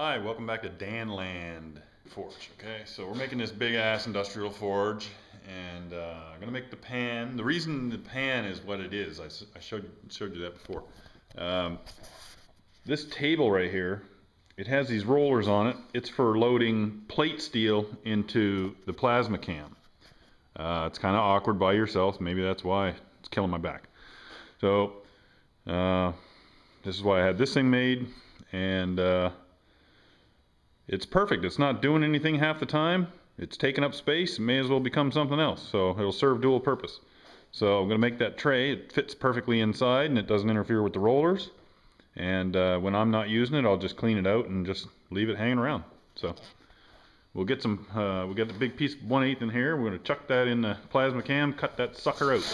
Hi, welcome back to Danland Forge. Okay, so we're making this big ass industrial forge, and I'm gonna make the pan. The reason the pan is what it is, I showed you that before. Um, this table right here, it has these rollers on it. It's for loading plate steel into the plasma cam. It's kind of awkward by yourself. Maybe that's why it's killing my back. So this is why I had this thing made, and it's perfect. It's not doing anything half the time. It's taking up space. It may as well become something else. So it'll serve dual purpose. So I'm going to make that tray. It fits perfectly inside and it doesn't interfere with the rollers. And when I'm not using it, I'll just clean it out and just leave it hanging around. So we'll get we got a big piece of 1/8 in here. We're going to chuck that in the plasma cam, cut that sucker out.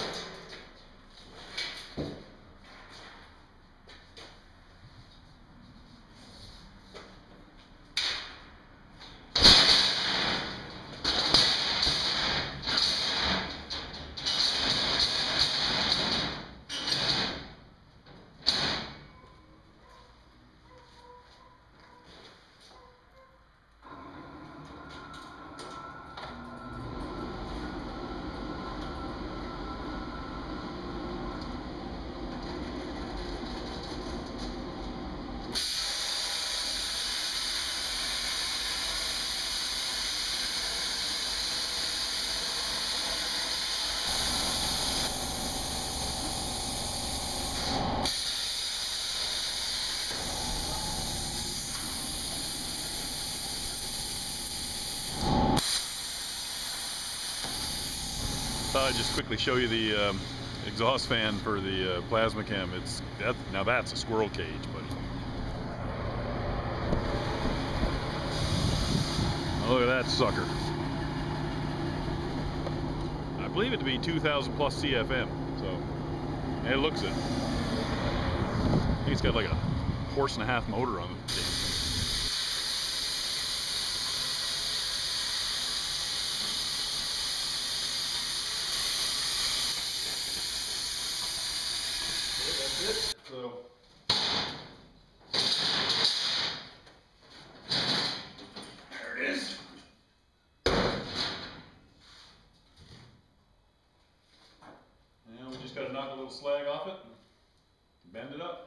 Thought I'd just quickly show you the exhaust fan for the plasma cam. Now that's a squirrel cage, buddy. Oh, look at that sucker. I believe it to be 2,000 plus CFM, so it looks it. I think it's got like a 1.5-horse motor on it. So there it is. And we just got to knock a little slag off it and bend it up.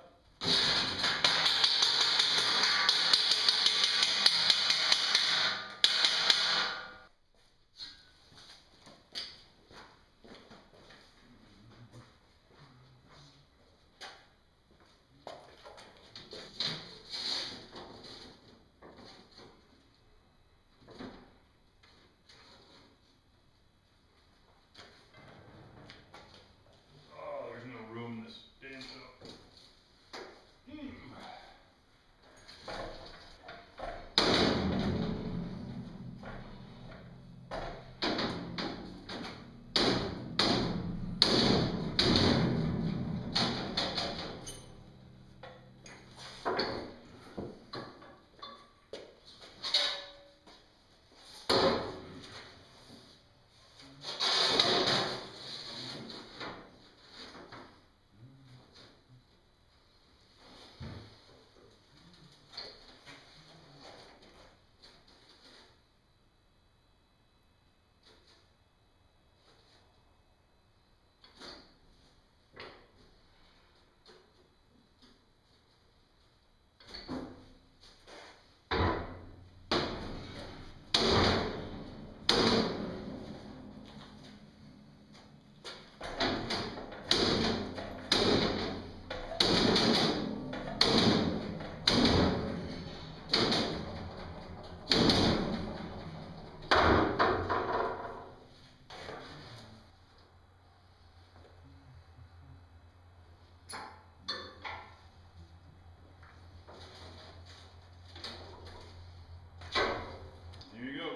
Here you go.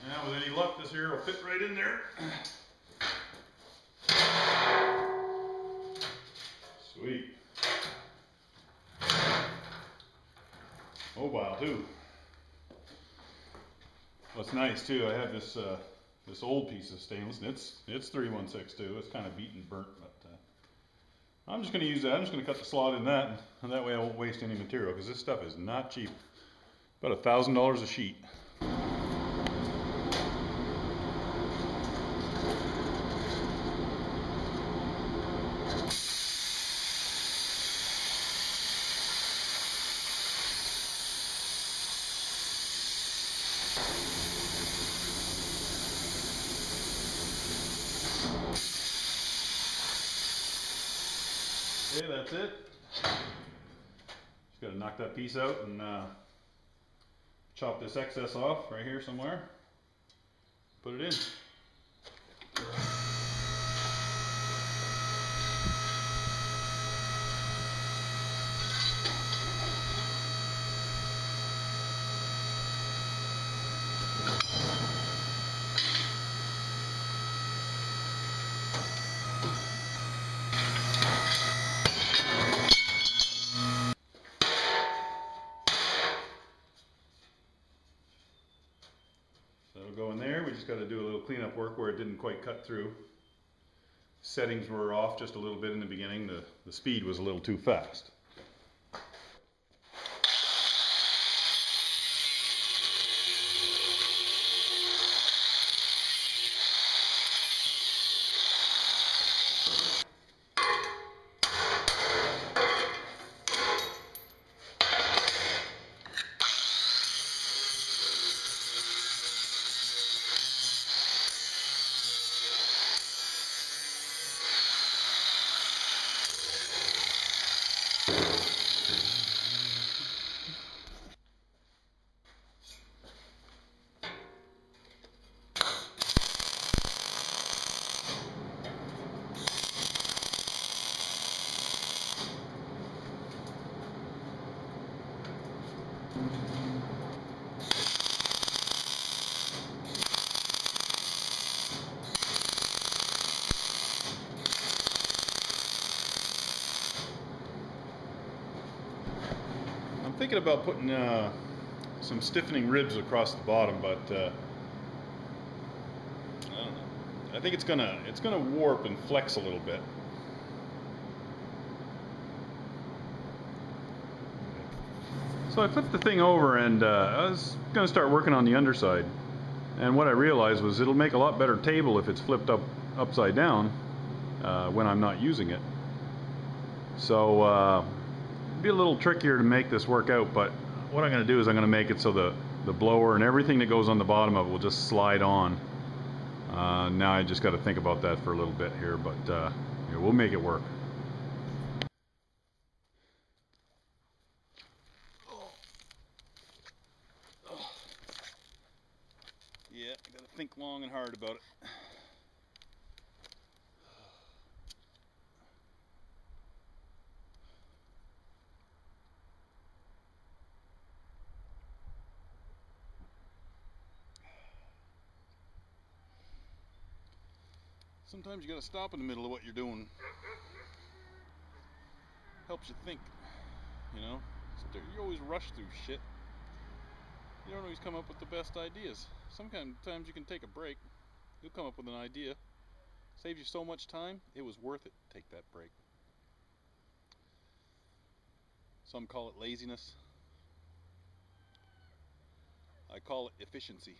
Now with any luck, this here will fit right in there. Sweet. Mobile too. What's nice too, I have this this old piece of stainless, and it's 316 too. It's kind of beaten, burnt, but I'm just going to use that. I'm just going to cut the slot in that, and that way I won't waste any material, because this stuff is not cheap. About $1,000 a sheet. Okay, that's it. Just got to knock that piece out and chop this excess off right here somewhere. Put it in. That'll go in there. We just got to do a little cleanup work where it didn't quite cut through. Settings were off just a little bit in the beginning. The speed was a little too fast. I'm thinking about putting some stiffening ribs across the bottom, but I don't know. I think it's gonna warp and flex a little bit. So I flipped the thing over and I was gonna start working on the underside. And what I realized was it'll make a lot better table if it's flipped upside down when I'm not using it. So it'd be a little trickier to make this work out, but what I'm going to do is I'm going to make it so the blower and everything that goes on the bottom of it will just slide on. Now I just got to think about that for a little bit here, but yeah, we'll make it work. Yeah, I got to think long and hard about it. Sometimes you got to stop in the middle of what you're doing. Helps you think, you know. You always rush through shit. You don't always come up with the best ideas. Sometimes you can take a break. You'll come up with an idea. Saves you so much time, it was worth it to take that break. Some call it laziness. I call it efficiency.